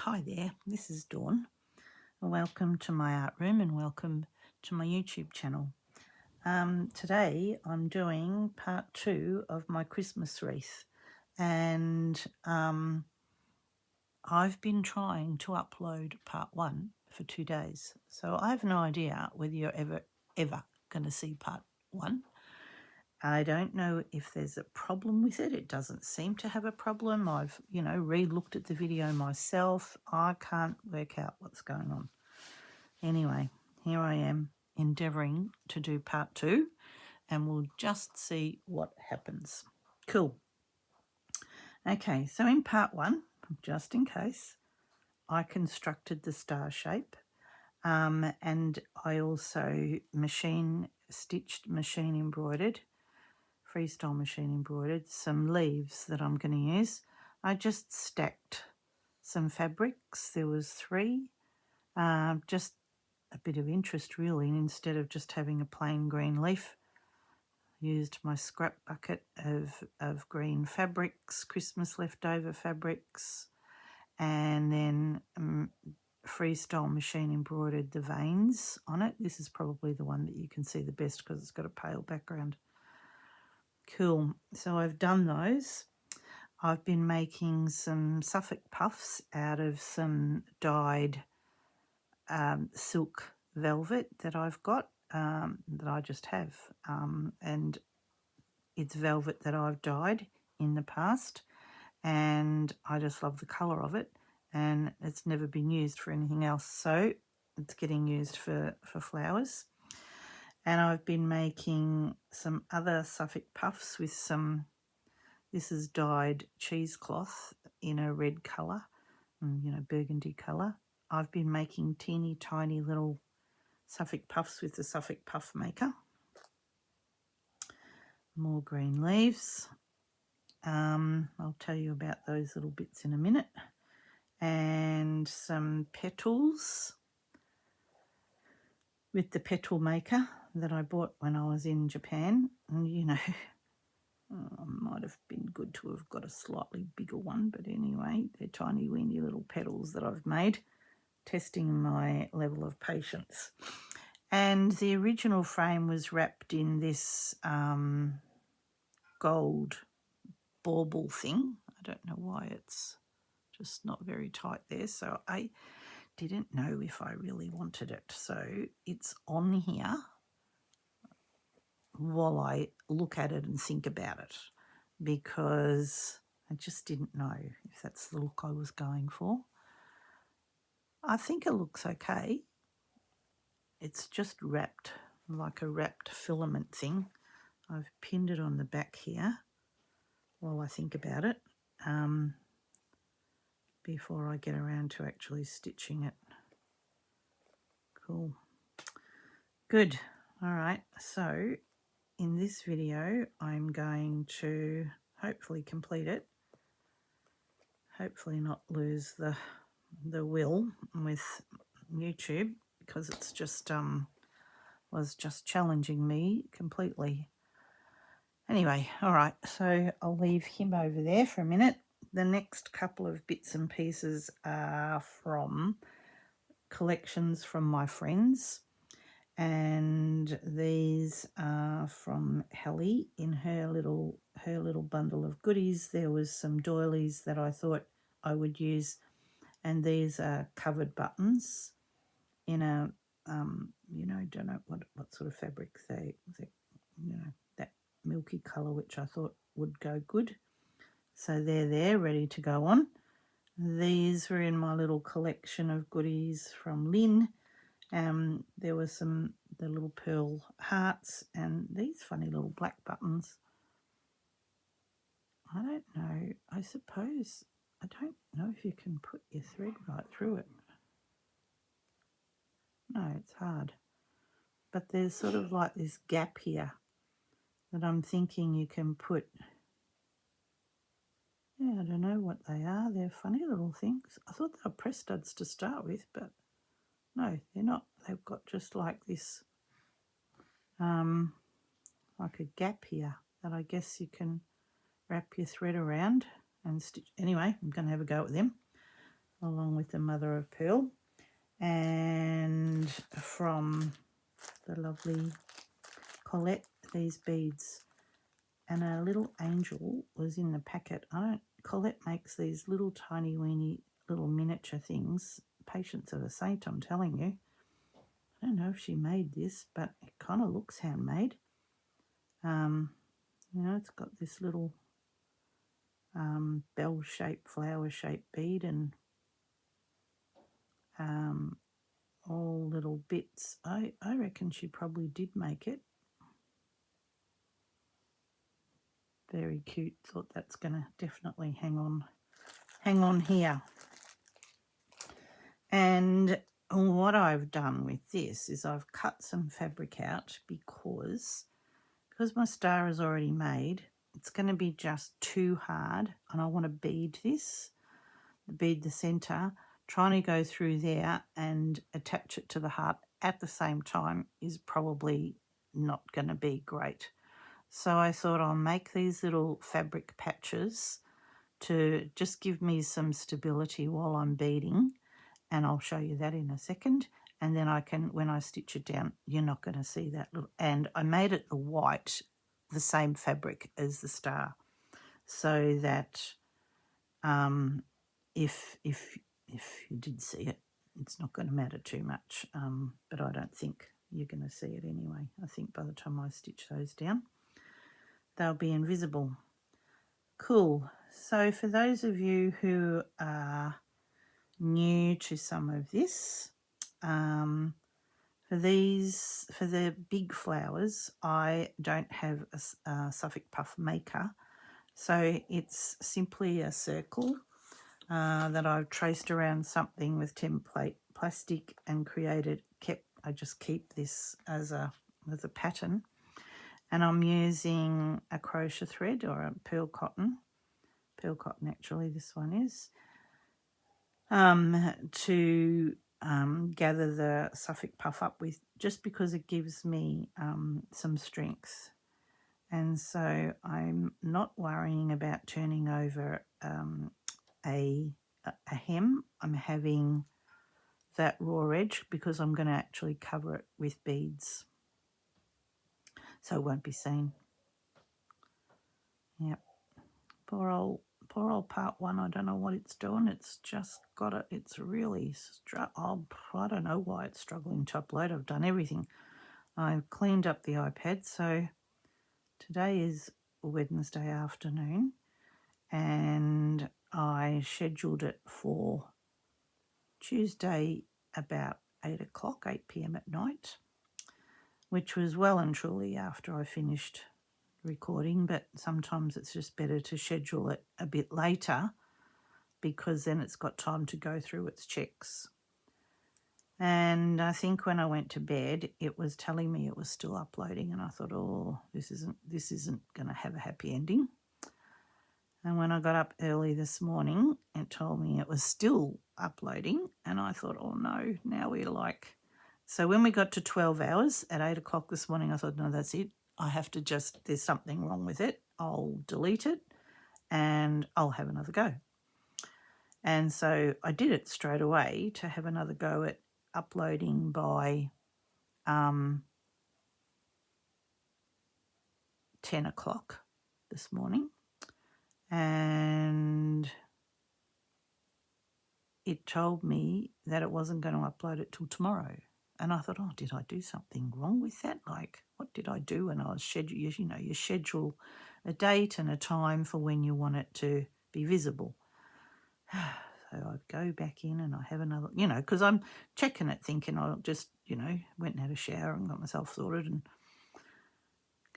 Hi there, this is Dawn. Welcome to my art room and welcome to my YouTube channel. Today I'm doing part 2 of my Christmas wreath, and I've been trying to upload part 1 for 2 days, so I have no idea whether you're ever going to see part 1. I don't know if there's a problem with it. It doesn't seem to have a problem. I've, re-looked at the video myself. I can't work out what's going on. Anyway, here I am endeavouring to do part 2, and we'll just see what happens. Cool. Okay, so in part 1, just in case, I constructed the star shape, and I also machine embroidered, freestyle machine embroidered some leaves that I'm going to use. I just stacked some fabrics. There was 3, just a bit of interest really, and instead of just having a plain green leaf, used my scrap bucket of green fabrics, Christmas leftover fabrics, and then freestyle machine embroidered the veins on it. This is probably the one that you can see the best because it's got a pale background. Cool. So I've done those. I've been making some Suffolk puffs out of some dyed silk velvet that I've got, that I just have. And it's velvet that I've dyed in the past, and I just love the colour of it, and it's never been used for anything else. So it's getting used for flowers. And I've been making some other Suffolk puffs with some, this is dyed cheesecloth in a red colour, burgundy colour. I've been making teeny tiny little Suffolk puffs with the Suffolk puff maker. More green leaves. I'll tell you about those little bits in a minute. And some petals with the petal maker that I bought when I was in Japan. And I might have been good to have got a slightly bigger one, but anyway, they're tiny weeny little petals that I've made, testing my level of patience. And the original frame was wrapped in this gold bauble thing. I don't know why it's just not very tight there, so I didn't know if I really wanted it. So it's on here while I look at it and think about it, because I just didn't know if that's the look I was going for. I think it looks okay. It's just wrapped, like a wrapped filament thing. I've pinned it on the back here while I think about it, before I get around to actually stitching it. Cool. Good. All right, so in this video I'm going to hopefully complete it, hopefully not lose the will with YouTube, because it's just was just challenging me completely. Anyway, all right, so I'll leave him over there for a minute. The next couple of bits and pieces are from collections from my friends, and these are from Helly in her little bundle of goodies. There was some doilies that I thought I would use, and these are covered buttons in a don't know what sort of fabric they that milky colour, which I thought would go good. So they're there ready to go on. These were in my little collection of goodies from Lynn. There were the little pearl hearts and these funny little black buttons. I don't know. I suppose, I don't know if you can put your thread right through it. No, it's hard. But there's sort of like this gap here that I'm thinking you can put. Yeah, I don't know what they are. They're funny little things. I thought they were press studs to start with, but no, they're not. They've got just like this, like a gap here that I guess you can wrap your thread around and stitch. Anyway, I'm going to have a go at them. along with the mother of pearl. And from the lovely Colette, these beads. And a little angel was in the packet. Colette makes these little tiny weeny little miniature things. Patience of a saint, I'm telling you. I don't know if she made this, but it kind of looks handmade. It's got this little bell-shaped, flower-shaped bead and all little bits. I reckon she probably did make it. Very cute. Thought that's going to definitely hang on here. And what I've done with this is I've cut some fabric out because my star is already made. It's going to be just too hard, and I want to bead the centre. Trying to go through there and attach it to the heart at the same time is probably not going to be great. So I thought I'll make these little fabric patches to just give me some stability while I'm beading, and I'll show you that in a second. And then I can, when I stitch it down, you're not going to see that little. And I made it the white, the same fabric as the star, so that if you did see it, it's not going to matter too much. But I don't think you're going to see it anyway. I think by the time I stitch those down, they'll be invisible. Cool. So for those of you who are new to some of this, for the big flowers, I don't have a Suffolk puff maker, so it's simply a circle that I've traced around something with template plastic and I just keep this as a pattern, and I'm using a crochet thread or a pearl cotton actually this one is, to gather the Suffolk puff up with, just because it gives me some strength. And so I'm not worrying about turning over a hem. I'm having that raw edge because I'm going to actually cover it with beads, so it won't be seen. Yep. Poor old part one. I don't know what it's doing. It's just got it. It's really I don't know why it's struggling to upload. I've done everything. I've cleaned up the iPad. So today is Wednesday afternoon, and I scheduled it for Tuesday about 8 p.m. at night, which was well and truly after I finished recording, but sometimes it's just better to schedule it a bit later because then it's got time to go through its checks. And I think when I went to bed, it was telling me it was still uploading, and I thought, oh, this isn't going to have a happy ending. And when I got up early this morning, it told me it was still uploading, and I thought, oh no, now we're like... So when we got to 12 hours at 8 this morning, I thought, no, that's it. I have to there's something wrong with it. I'll delete it and I'll have another go. And so I did it straight away to have another go at uploading by 10 this morning. And it told me that it wasn't going to upload it till tomorrow. And I thought, oh, did I do something wrong with that? Like, what did I do? And I was you schedule a date and a time for when you want it to be visible. So I'd go back in and I have another, because I'm checking it thinking I'll just, went and had a shower and got myself sorted and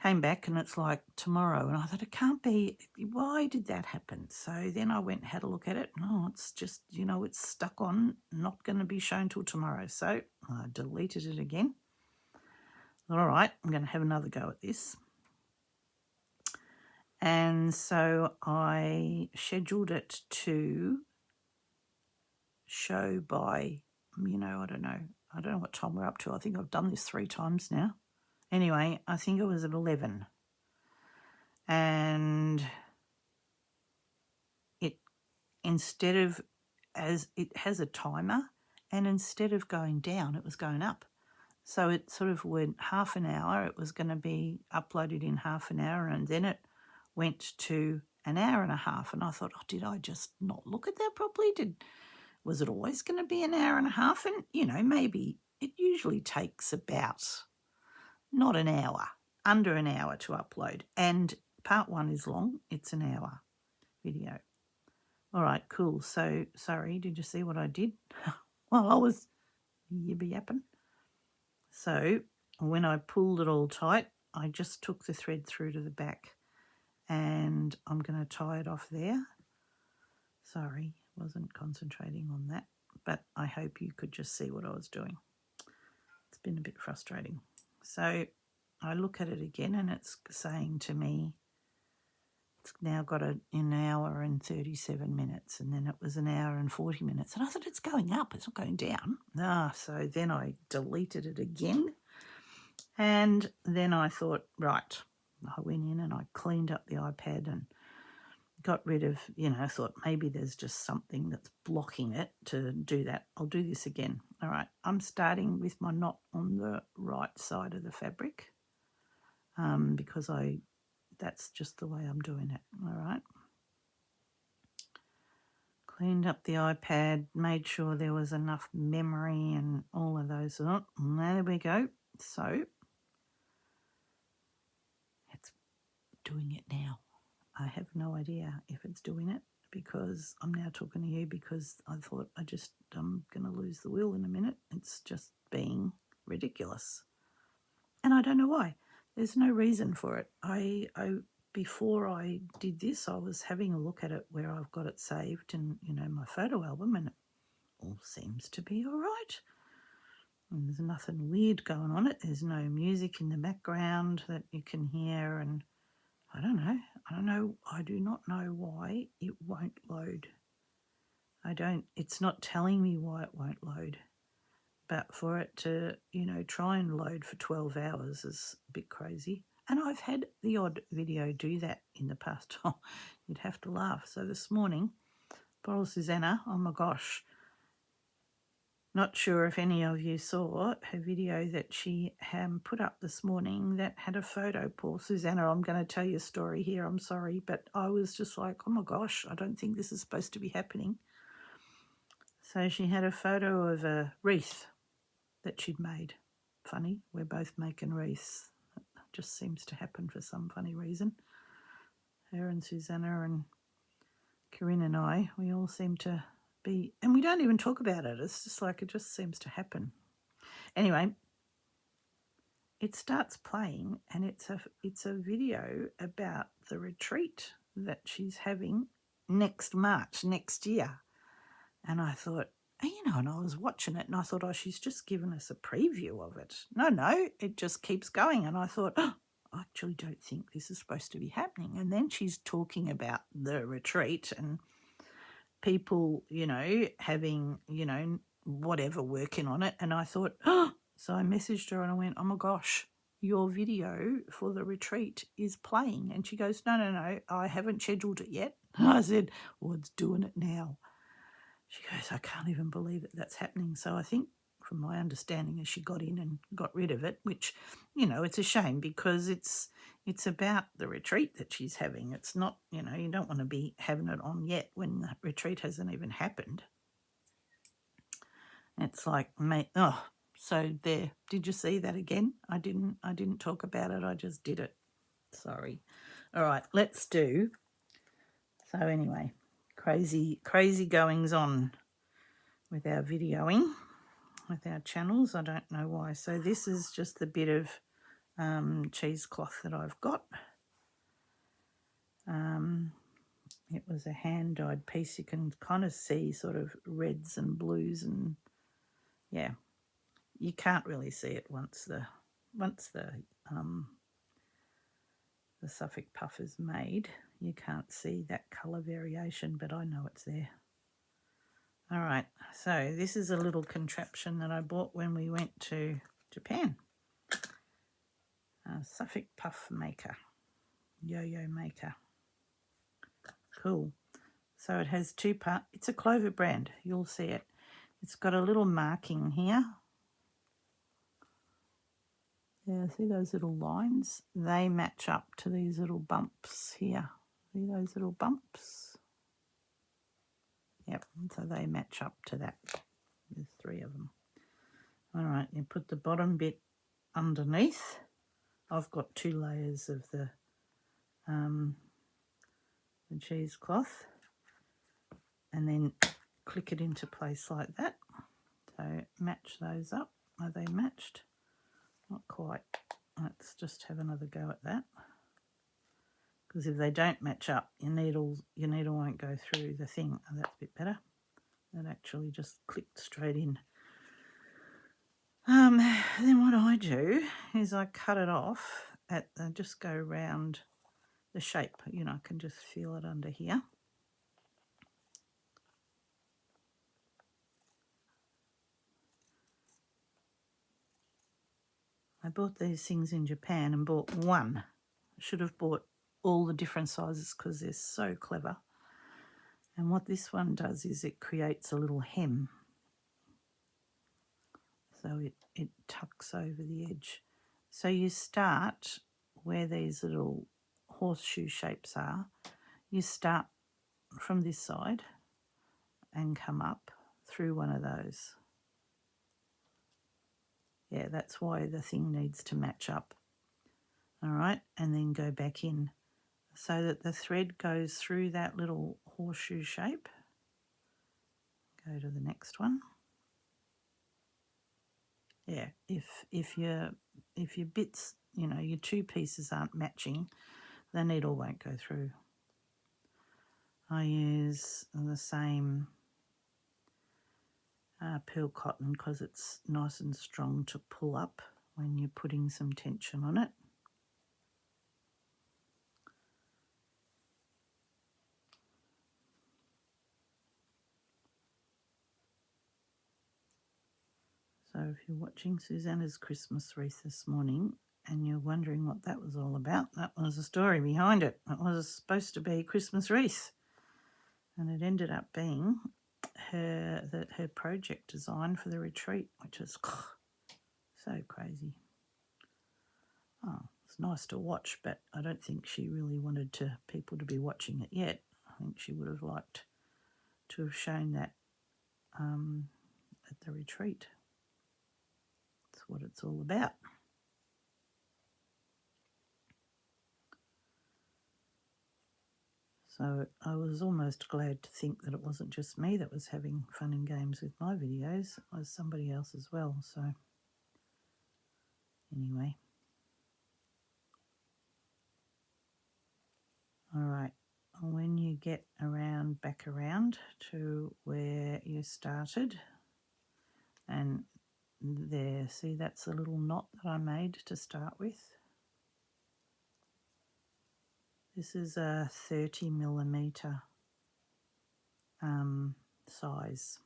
came back and it's like tomorrow. And I thought, it can't be. Why did that happen? So then I went and had a look at it. No, it's just, it's stuck on, not going to be shown till tomorrow. So I deleted it again. All right, I'm going to have another go at this. And so I scheduled it to show by, I don't know what time we're up to. I think I've done this 3 times now. Anyway, I think it was at 11. And it, instead of as it has a timer, and instead of going down, it was going up. So it sort of went half an hour. It was going to be uploaded in half an hour, and then it went to an hour and a half. And I thought, oh, did I just not look at that properly? Was it always going to be an hour and a half? And, maybe it usually takes about not an hour, under an hour to upload. And part 1 is long. It's an hour video. All right, cool. So, sorry, did you see what I did? Well, I was yibby yapping. So when I pulled it all tight, I just took the thread through to the back, and I'm going to tie it off there. Sorry, wasn't concentrating on that, but I hope you could just see what I was doing. It's been a bit frustrating. So I look at it again, and it's saying to me, it's now got an hour and 37 minutes, and then it was an hour and 40 minutes. And I thought, it's going up, it's not going down. So then I deleted it again. And then I thought, right, I went in and I cleaned up the iPad and got rid of, I thought maybe there's just something that's blocking it to do that. I'll do this again. All right, I'm starting with my knot on the right side of the fabric because that's just the way I'm doing it. All right. Cleaned up the iPad, made sure there was enough memory and all of those. Oh, there we go. So it's doing it now. I have no idea if it's doing it because I'm now talking to you because I thought I'm going to lose the wheel in a minute. It's just being ridiculous. And I don't know why. There's no reason for it. Before I did this, I was having a look at it where I've got it saved in, my photo album, and it all seems to be all right. And there's nothing weird going on it. There's no music in the background that you can hear, and I don't know. I do not know why it won't load. It's not telling me why it won't load. But for it to, try and load for 12 hours is a bit crazy. And I've had the odd video do that in the past. Oh, you'd have to laugh. So this morning, poor Susanna, oh my gosh, not sure if any of you saw her video that she put up this morning that had a photo. Poor Susanna, I'm going to tell you a story here. I'm sorry, but I was just like, oh my gosh, I don't think this is supposed to be happening. So she had a photo of a wreath that she'd made. Funny, we're both making wreaths. It just seems to happen for some funny reason. Her and Susanna and Corinne and I, we all seem to be, and we don't even talk about it. It's just like it just seems to happen. Anyway, it starts playing, and it's a video about the retreat that she's having next March, next year. And I thought, and I was watching it and I thought, oh, she's just given us a preview of it. No, it just keeps going. And I thought, oh, I actually don't think this is supposed to be happening. And then she's talking about the retreat and people, having, whatever working on it. And I thought, oh, so I messaged her and I went, oh my gosh, your video for the retreat is playing. And she goes, no, I haven't scheduled it yet. And I said, well, it's doing it now. She goes, I can't even believe that's happening. So I think from my understanding is she got in and got rid of it, which, it's a shame because it's about the retreat that she's having. It's not, you don't want to be having it on yet when the retreat hasn't even happened. It's like, mate, so there. Did you see that again? I didn't talk about it. I just did it. Sorry. All right, let's do. So anyway, crazy goings on with our videoing, with our channels. I don't know why. So this is just the bit of cheesecloth that I've got. It was a hand-dyed piece. You can kind of see sort of reds and blues, and yeah, you can't really see it once the Suffolk puff is made. You can't see that colour variation, but I know it's there. All right, so this is a little contraption that I bought when we went to Japan. A Suffolk puff maker, yo-yo maker. Cool. So it has two parts. It's a Clover brand. You'll see it. It's got a little marking here. Yeah, see those little lines? They match up to these little bumps here. See those little bumps? Yep, so they match up to that. There's 3 of them. All right, you put the bottom bit underneath. I've got 2 layers of the cheesecloth, and then click it into place like that. So match those up. Are they matched? Not quite. Let's just have another go at that. Because if they don't match up, your needle won't go through the thing. Oh, that's a bit better. That actually just clicked straight in. Then what I do is I cut it off and just go round the shape. You know, I can just feel it under here. I bought these things in Japan and bought one. I should have bought all the different sizes because they're so clever. And what this one does is it creates a little hem. So it tucks over the edge. So you start where these little horseshoe shapes are. You start from this side and come up through one of those. Yeah, that's why the thing needs to match up. All right, and then go back in so that the thread goes through that little horseshoe shape. Go to the next one. Yeah, if your bits, you know, your 2 pieces aren't matching, the needle won't go through. I use the same pearl cotton because it's nice and strong to pull up when you're putting some tension on it. So if you're watching Susanna's Christmas wreath this morning and you're wondering what that was all about, that was the story behind it. It was supposed to be Christmas wreath, and it ended up being her project design for the retreat, which is so crazy. Oh, it's nice to watch, but I don't think she really wanted people to be watching it yet. I think she would have liked to have shown that at the retreat. That's what it's all about. So I was almost glad to think that it wasn't just me that was having fun and games with my videos. It was somebody else as well. So anyway. All right. When you get back around to where you started, and there, see, that's the little knot that I made to start with. This is a 30 millimeter size.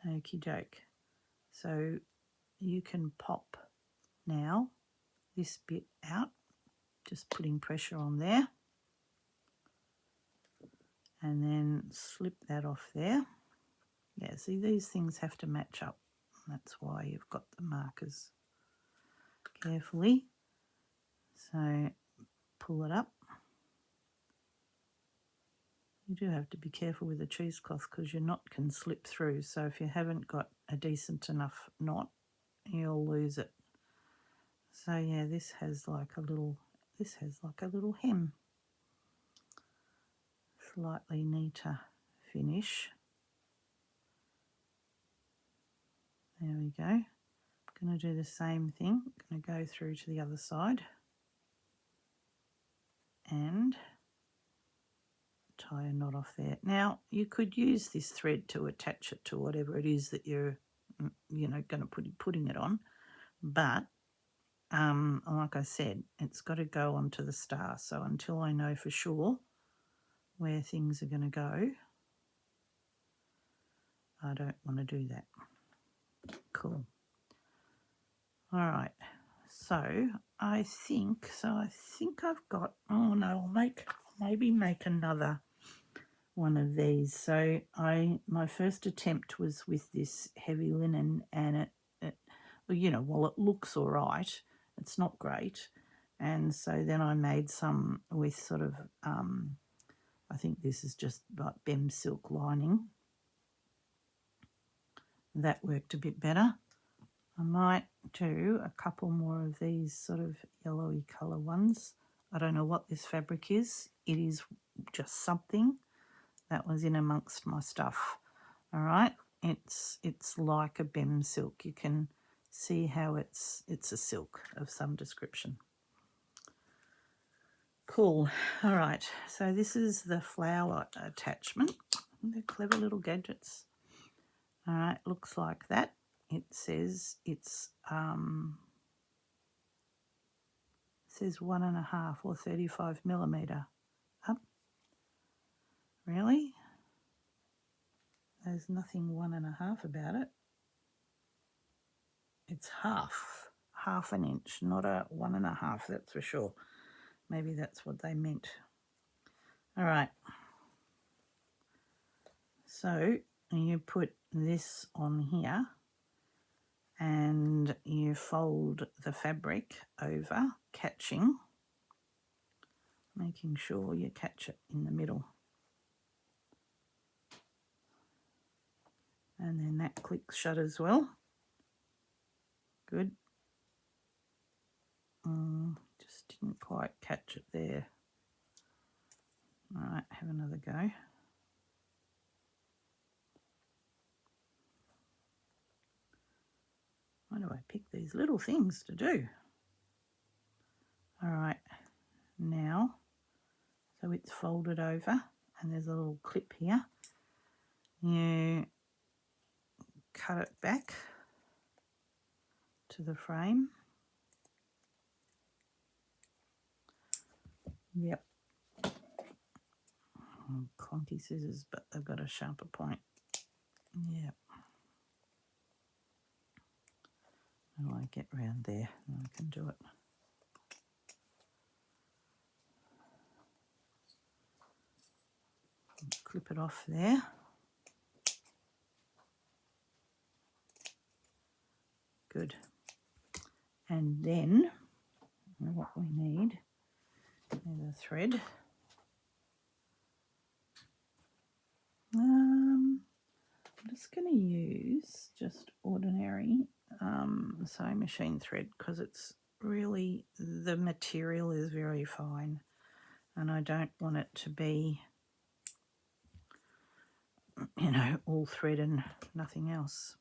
Okie doke. So you can pop now this bit out, just putting pressure on there, and then slip that off there. Yeah, see, these things have to match up. That's why you've got the markers. Carefully. So pull it up. You do have to be careful with the cheesecloth because your knot can slip through. So if you haven't got a decent enough knot, you'll lose it. So yeah, this has like a little hem. Slightly neater finish. There we go. Going to do the same thing. Going to go through to the other side and tie a knot off there. Now you could use this thread to attach it to whatever it is that you're, going to putting it on, but like I said, it's got to go onto the star. So until I know for sure where things are going to go, I don't want to do that. Cool. All right. So I think I've got. Oh no, I'll maybe make another one of these. So my first attempt was with this heavy linen, and it well, you know, while it looks all right, it's not great. And so then I made some with sort of I think this is just like Bem silk lining. That worked a bit better. I might do a couple more of these sort of yellowy colour ones. I don't know what this fabric is. It is just something that was in amongst my stuff. All right, it's like a Bem silk. You can see how it's a silk of some description. Cool. All right, so this is the flower attachment. They're clever little gadgets. All right, looks like that. It says it's says 1.5 or 35 millimeter up. Really? There's nothing 1.5 about it. It's half an inch, not a 1.5, that's for sure. Maybe that's what they meant. All right. So you put this on here and you fold the fabric over, catching, making sure you catch it in the middle. And then that clicks shut as well. Good. Just didn't quite catch it there. All right, have another go. Why do I pick these little things to do? All right, now, so it's folded over and there's a little clip here. You cut it back to the frame. Yep. Clunky scissors, but they've got a sharper point. Yep. How do I get round there? I can do it. Clip it off there. Good. And then what we need is a thread. I'm just going to use just ordinary sewing machine thread because it's really, the material is very fine and I don't want it to be, you know, all thread and nothing else.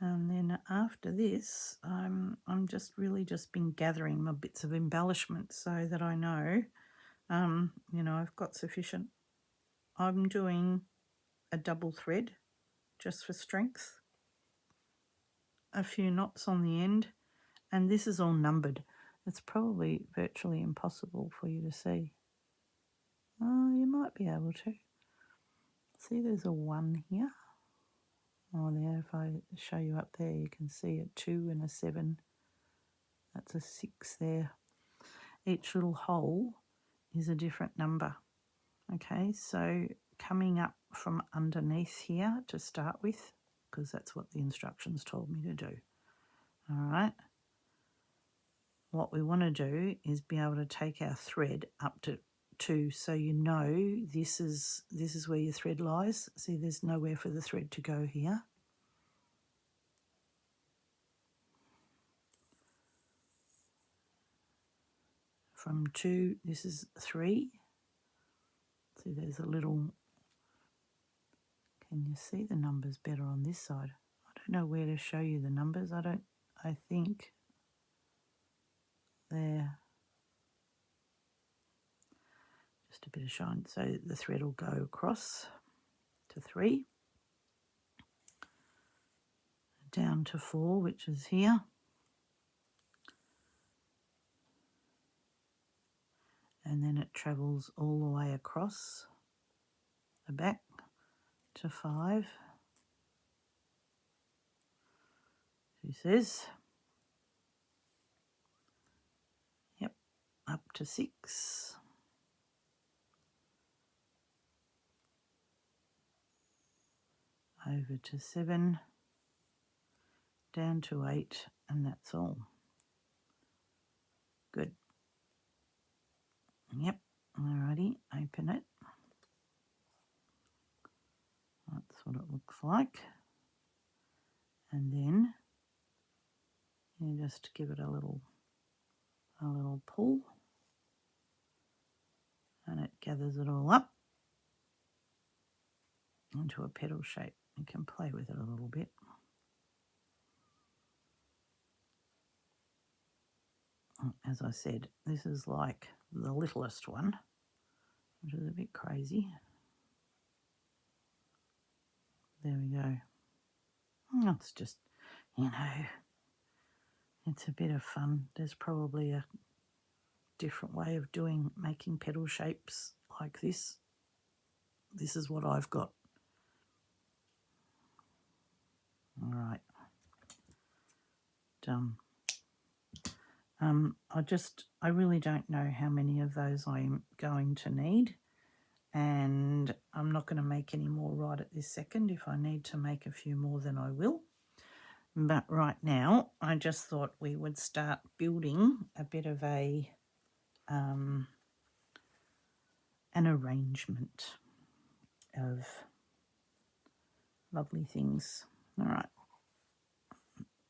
And then after this, I'm just really just been gathering my bits of embellishment so that I know, you know, I've got sufficient. I'm doing a double thread just for strength, a few knots on the end, and this is all numbered. It's probably virtually impossible for you to see. Oh, you might be able to. See, there's a 1 here. Oh, there, if I show you up there, you can see a 2 and a 7. That's a 6 there. Each little hole is a different number. Okay, so coming up from underneath here to start with, because that's what the instructions told me to do. All right. What we want to do is be able to take our thread up to 2, so you know this is where your thread lies. See, there's nowhere for the thread to go here. From 2, this is 3. See, there's a little, can you see the numbers better on this side? I don't know where to show you the numbers. I think there. Just a bit of shine. So the thread will go across to 3, down to 4, which is here, and then it travels all the way across the back to 5. She says, up to 6. Over to 7. Down to 8, and that's all. Good. Yep. Alrighty, open it. That's what it looks like. And then you just give it a little pull, and it gathers it all up into a petal shape. You can play with it a little bit. As I said, this is like the littlest one, which is a bit crazy. There we go. Oh, it's just, it's a bit of fun. There's probably a different way of making petal shapes like this. This is what I've got. All right, done. I really don't know how many of those I'm going to need, and I'm not going to make any more right at this second. If I need to make a few more, then I will. But right now, I just thought we would start building a bit of an arrangement of lovely things. All right,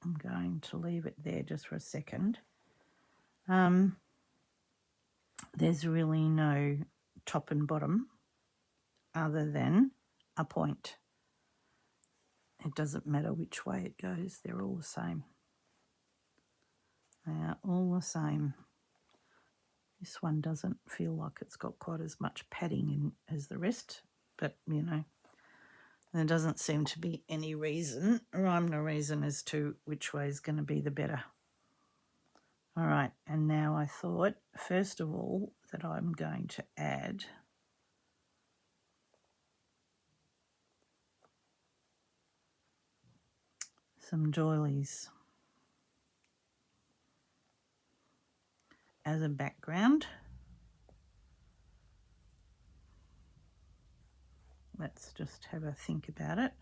I'm going to leave it there just for a second. There's really no top and bottom other than a point. It doesn't matter which way it goes, they're all the same. They are all the same. This one doesn't feel like it's got quite as much padding in as the rest, but there doesn't seem to be any rhyme or reason as to which way is going to be the better. All right, and now I thought, first of all, that I'm going to add some doilies as a background. Let's just have a think about it.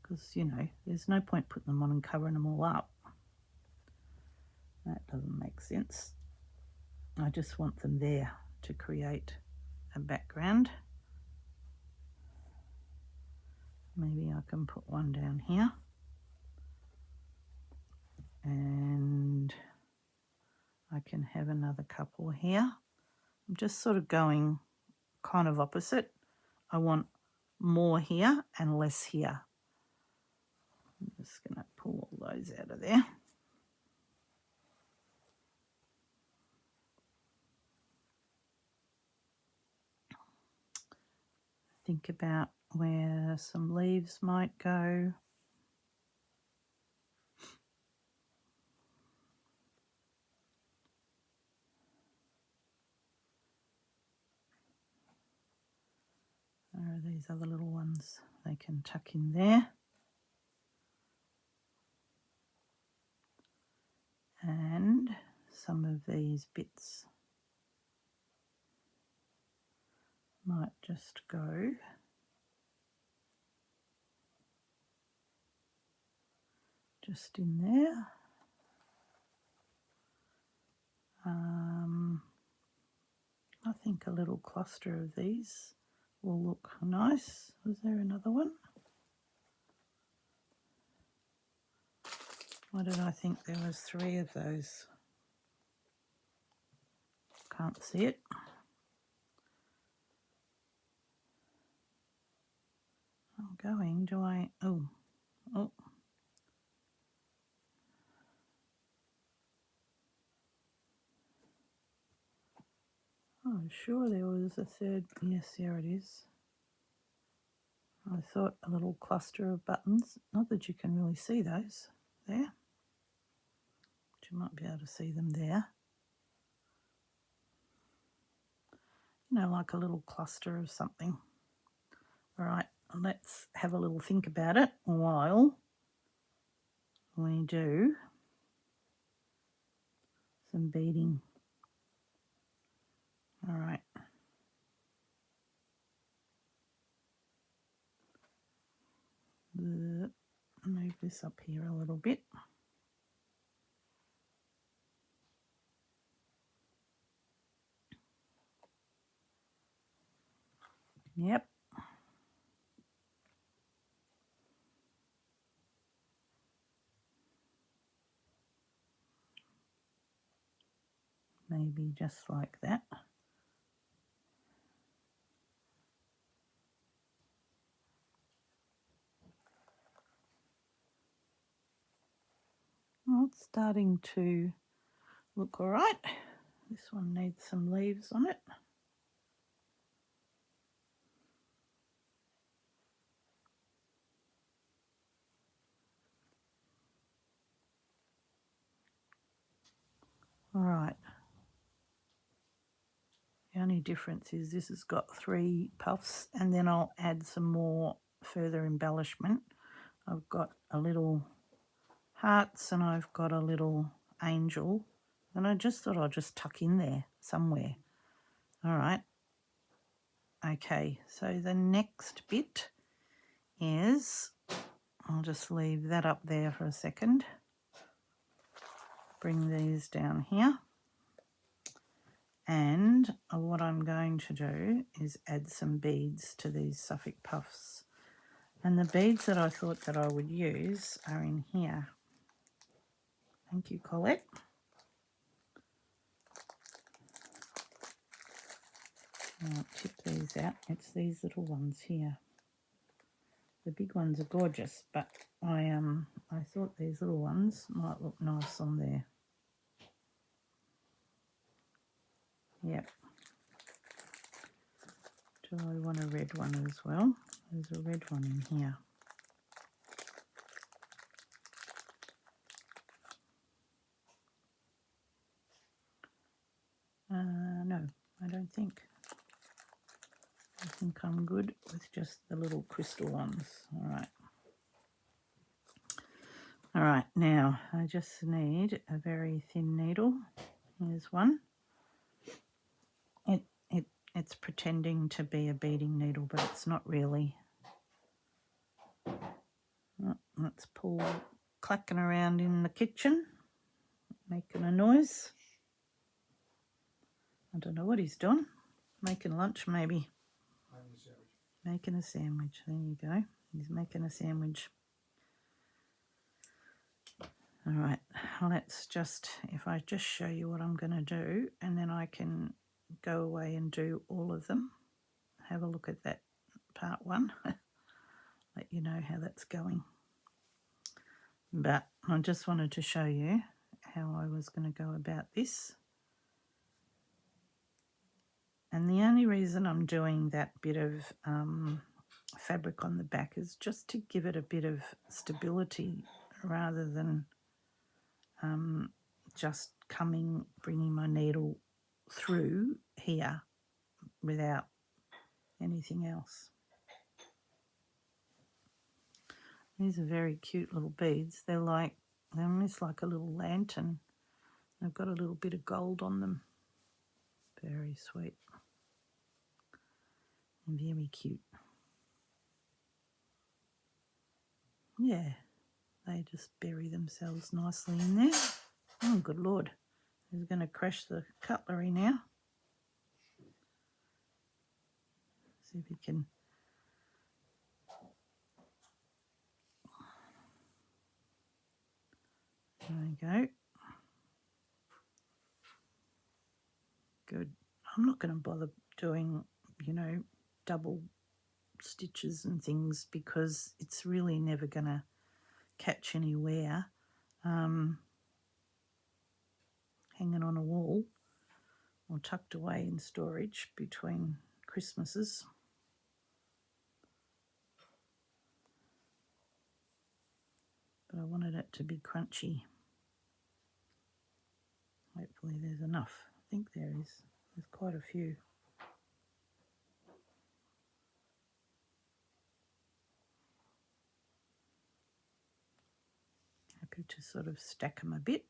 Because, there's no point putting them on and covering them all up. That doesn't make sense. I just want them there to create a background. Maybe I can put one down here. And I can have another couple here. I'm just sort of going kind of opposite. I want more here and less here. I'm just going to pull all those out of there. Think about where some leaves might go. There are these other little ones. They can tuck in there. And some of these bits might just go just in there. I think a little cluster of these will look nice. Was there another one? Why did I think there was 3 of those? Can't see it. I'm going, do I? Oh. Oh, sure there was a third. Yes, there it is. I thought a little cluster of buttons. Not that you can really see those there. But you might be able to see them there. Like a little cluster of something. All right, let's have a little think about it while we do some beading. All right. Move this up here a little bit. Yep. Maybe just like that. Well, it's starting to look all right. This one needs some leaves on it. All right. The only difference is this has got 3 puffs, and then I'll add some more further embellishment. I've got a little hearts and I've got a little angel, and I just thought I'll just tuck in there somewhere. All right. Okay, so the next bit is, I'll just leave that up there for a second. Bring these down here. And what I'm going to do is add some beads to these Suffolk puffs. And the beads that I thought that I would use are in here. Thank you, Colette. I'll tip these out. It's these little ones here. The big ones are gorgeous, but I thought these little ones might look nice on there. Yep. Do I want a red one as well? There's a red one in here. No, I don't think. I think I'm good with just the little crystal ones. All right. All right, now I just need a very thin needle. Here's one. It's pretending to be a beading needle, but it's not really. Oh, that's Paul clacking around in the kitchen, making a noise. I don't know what he's doing. Making lunch, maybe. Making a sandwich. There you go. He's making a sandwich. All right, let's just, if I just show you what I'm going to do, and then I can go away and do all of them. Have a look at that part 1. Let you know how that's going. But I just wanted to show you how I was going to go about this. And the only reason I'm doing that bit of fabric on the back is just to give it a bit of stability rather than just bringing my needle through here without anything else. These are very cute little beads. They're almost like a little lantern. They've got a little bit of gold on them. Very sweet. And very cute. Yeah, they just bury themselves nicely in there. Oh, good Lord. He's going to crash the cutlery now. See if he can. There we go. Good. I'm not going to bother doing, double stitches and things because it's really never going to catch any wear hanging on a wall or tucked away in storage between Christmases. But I wanted it to be crunchy. Hopefully there's enough. I think there is. There's quite a few. Happy to sort of stack them a bit.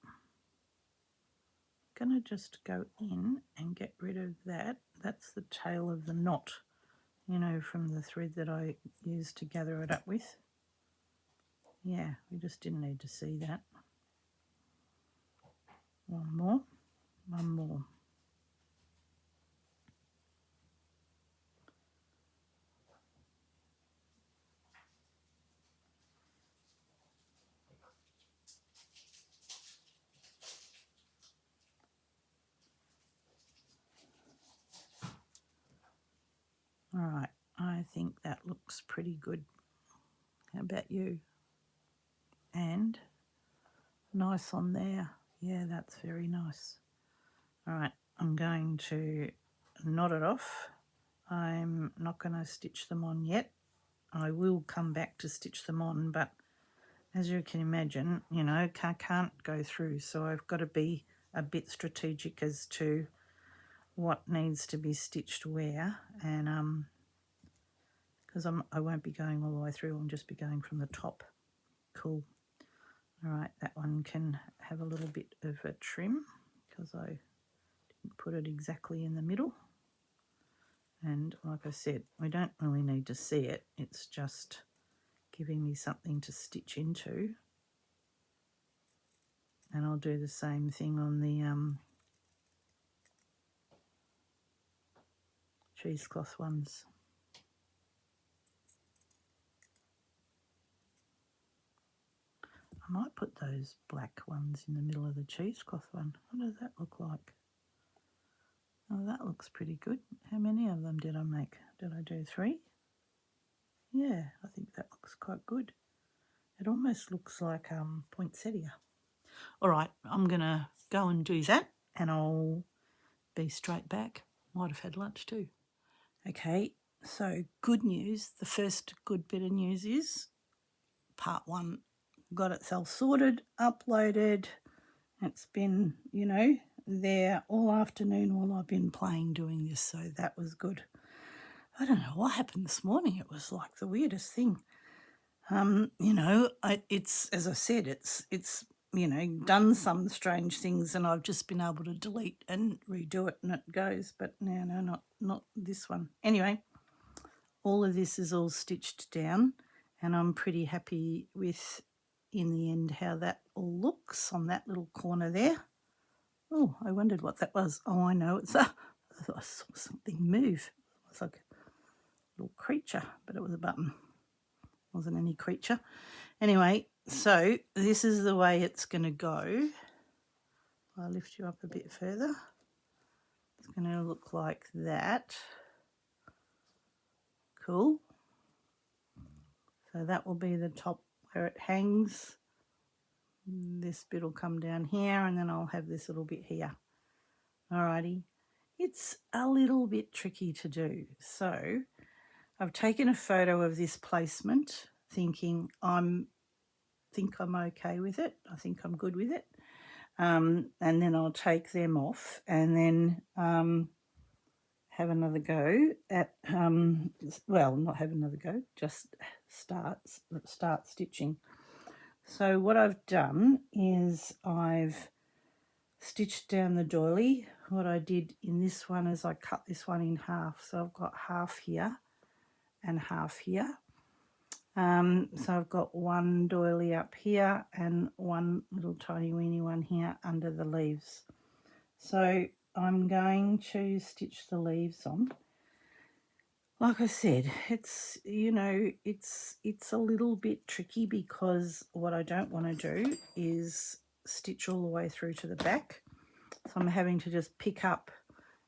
going to just go in and get rid of that. That's the tail of the knot, you know, from the thread that I used to gather it up with. Yeah, we just didn't need to see that. One more, one more. All right, I think that looks pretty good. How about you? And nice on there. Yeah, that's very nice. All right, I'm going to knot it off. I'm not going to stitch them on yet. I will come back to stitch them on, but as you can imagine, you know, I can't go through, so I've got to be a bit strategic as to what needs to be stitched where, and because I won't be going all the way through, I'll just be going from the top. Cool. All right, that one can have a little bit of a trim because I didn't put it exactly in the middle. And like I said, we don't really need to see it. It's just giving me something to stitch into. And I'll do the same thing on the cheesecloth ones. I might put those black ones in the middle of the cheesecloth one. What does that look like? Oh, that looks pretty good. How many of them did I make? Did I do 3? Yeah, I think that looks quite good. It almost looks like poinsettia. All right, I'm going to go and do that and I'll be straight back. Might have had lunch too. Okay, so good news. The first good bit of news is part 1 got itself sorted, uploaded. It's been, you know, there all afternoon while I've been playing doing this, so that was good. I don't know what happened this morning. It was like the weirdest thing. You know, it's, as I said, it's you know, done some strange things and I've just been able to delete and redo it and it goes, but no, not this one. Anyway, all of this is all stitched down and I'm pretty happy with, in the end, how that all looks on that little corner there. Oh, I wondered what that was. Oh, I know, I saw something move. It was like a little creature, but it was a button. It wasn't any creature. Anyway, so this is the way it's going to go. I'll lift you up a bit further. It's going to look like that. Cool. So that will be the top where it hangs. This bit will come down here and then I'll have this little bit here. Alrighty. It's a little bit tricky to do. So I've taken a photo of this placement thinking I'm okay with it. I think I'm good with it. And then I'll take them off and then have another go at, well, not have another go, just start stitching. So what I've done is I've stitched down the doily. What I did in this one is I cut this one in half. So I've got half here and half here. So I've got one doily up here and one little tiny weeny one here under the leaves. So I'm going to stitch the leaves on. Like I said, it's, you know, it's a little bit tricky because what I don't want to do is stitch all the way through to the back. So I'm having to just pick up,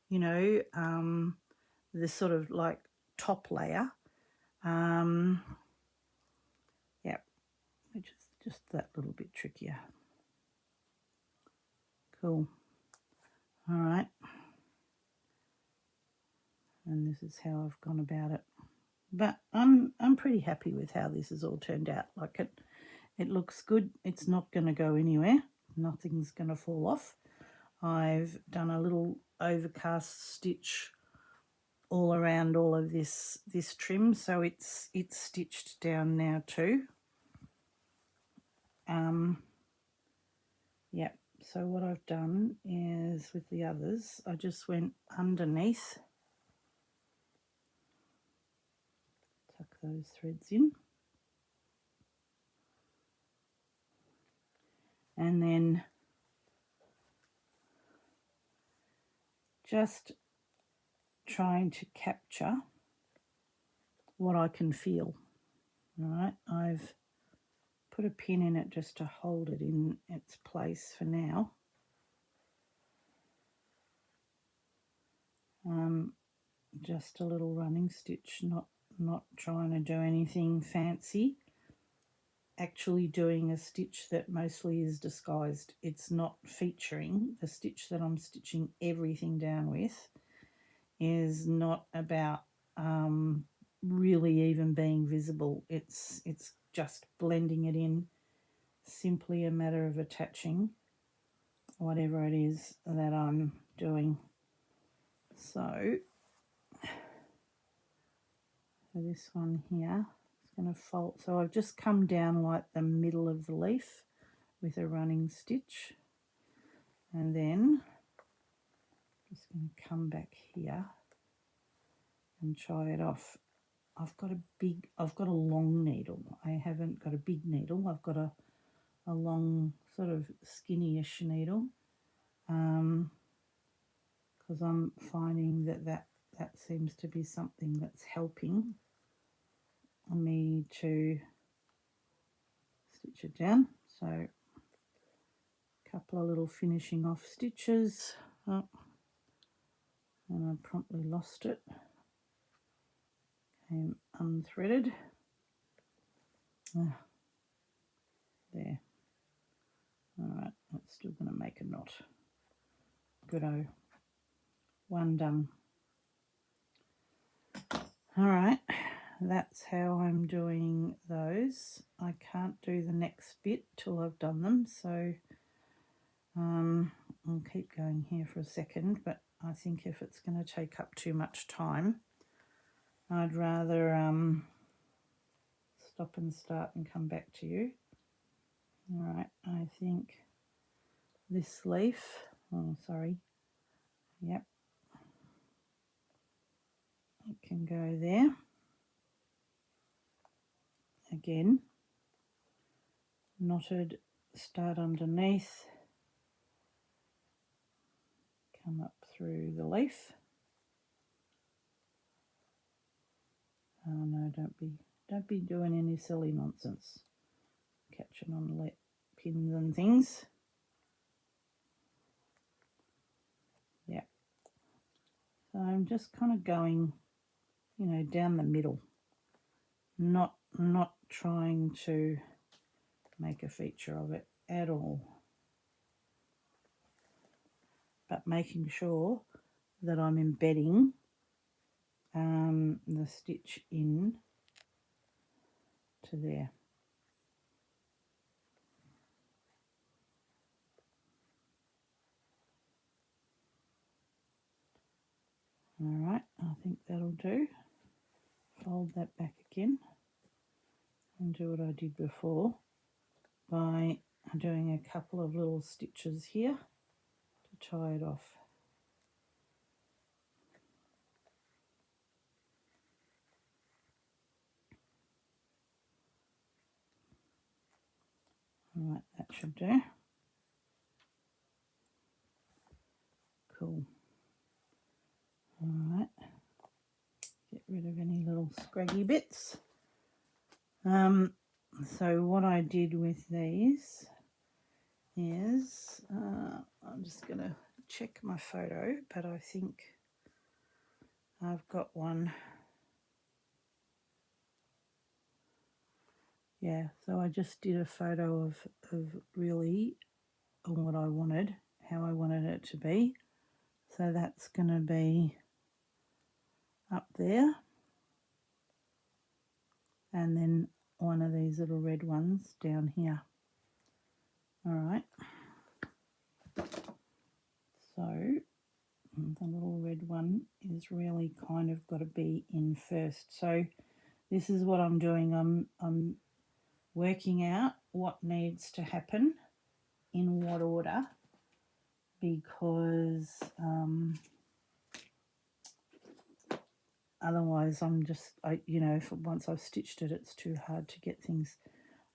you know, this sort of like top layer. Yeah, which is just that little bit trickier. Cool. All right. And this is how I've gone about it. But I'm pretty happy with how this has all turned out. Like it looks good. It's not going to go anywhere. Nothing's going to fall off. I've done a little overcast stitch all around all of this trim, so it's stitched down now too. Yeah, So what I've done is with the others, I just went underneath, tuck those threads in, and then just trying to capture what I can feel. All right, I've put a pin in it just to hold it in its place for now. Just a little running stitch, not trying to do anything fancy. Actually doing a stitch that mostly is disguised. It's not featuring. The stitch that I'm stitching everything down with is not about really even being visible. It's just blending it in, simply a matter of attaching whatever it is that I'm doing. So this one here is going to fold. So I've just come down like the middle of the leaf with a running stitch, and then just going to come back here and try it off. I've got a long needle. I haven't got a big needle. I've got a long sort of skinny-ish needle, because I'm finding that seems to be something that's helping me to stitch it down. So a couple of little finishing off stitches, and I promptly lost it. Came unthreaded. There. Alright, that's still going to make a knot. Good-o. One done. Alright, that's how I'm doing those. I can't do the next bit till I've done them, so I'll keep going here for a second, but I think if it's going to take up too much time, I'd rather stop and start and come back to you. Alright, I think this leaf, yep, it can go there. Again, knotted, start underneath, come up through the leaf. Oh no, don't be doing any silly nonsense, catching on pins and things. Yeah, so I'm just kind of going, down the middle, not trying to make a feature of it at all, but making sure that I'm embedding the stitch in to there. Alright, I think that'll do. Fold that back again and do what I did before by doing a couple of little stitches here to tie it off. Alright, that should do. Cool. Alright, get rid of any little scraggy bits. So what I did with these is, I'm just going to check my photo, but I think I've got one. Yeah, so I just did a photo of really what I wanted, how I wanted it to be. So that's going to be up there, and then one of these little red ones down here. All right, so the little red one is really kind of got to be in first. So this is what I'm doing. I'm working out what needs to happen in what order because otherwise I'm just, you know, once I've stitched it, it's too hard to get things.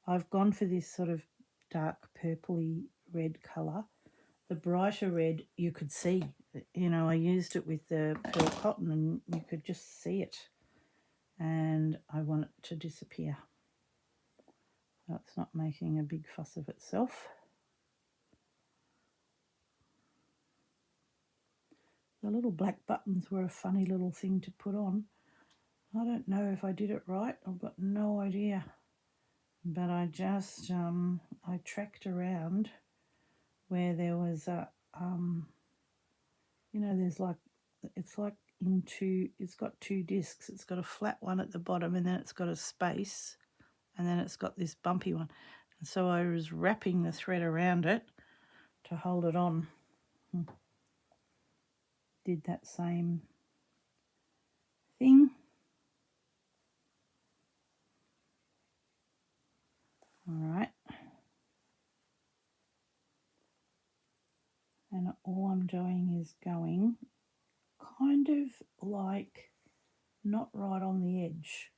I've gone for this sort of dark purpley red colour. The brighter red you could see, you know, I used it with the pearl cotton and you could just see it, and I want it to disappear. That's not making a big fuss of itself. The little black buttons were a funny little thing to put on. I don't know if I did it right. I've got no idea. But I just, I tracked around where there was a, you know, there's like, it's like it's got two discs. It's got a flat one at the bottom and then it's got a space and then it's got this bumpy one. And so I was wrapping the thread around it to hold it on. Did that same thing. All right. And all I'm doing is going kind of like not right on the edge,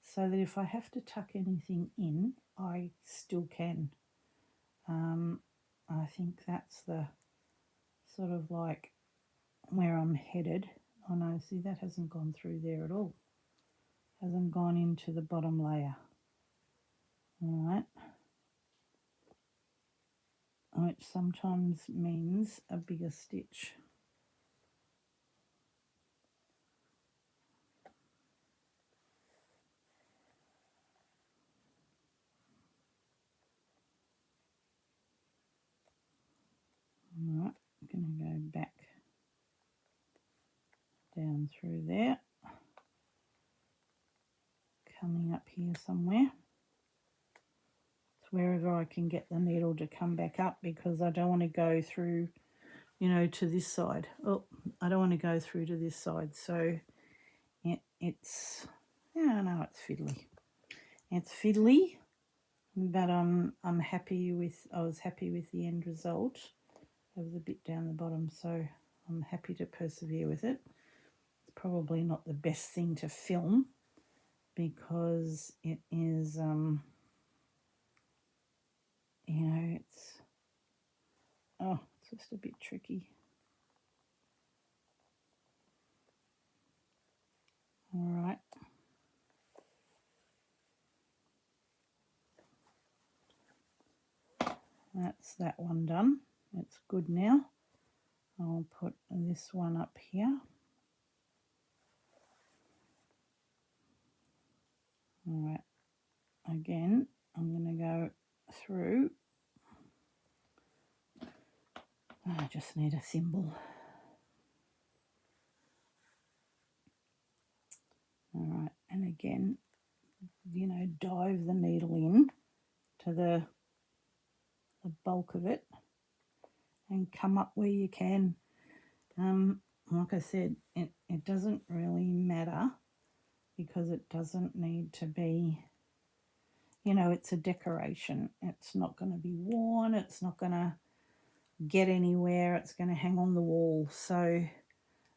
so that if I have to tuck anything in, I still can. I think that's the sort of like where I'm headed. Oh no, see, that hasn't gone through there at all. Hasn't gone into the bottom layer. All right. Which sometimes means a bigger stitch. All right, I'm going to go back down through there, coming up here somewhere. It's wherever I can get the needle to come back up, because I don't want to go through, you know, to this side. Oh, I don't want to go through to this side. So it's, yeah, no, it's fiddly. It's fiddly, but I'm happy with, I was happy with the end result of the bit down the bottom, so I'm happy to persevere with it. It's probably not the best thing to film because it is, you know, it's just a bit tricky. All right. That's that one done. It's good now. I'll put this one up here. All right. Again, I'm going to go through. I just need a thimble. All right. And again, you know, dive the needle in to the bulk of it and come up where you can. Like I said, it doesn't really matter because it doesn't need to be, you know, it's a decoration. It's not going to be worn. It's not going to get anywhere. It's going to hang on the wall. So,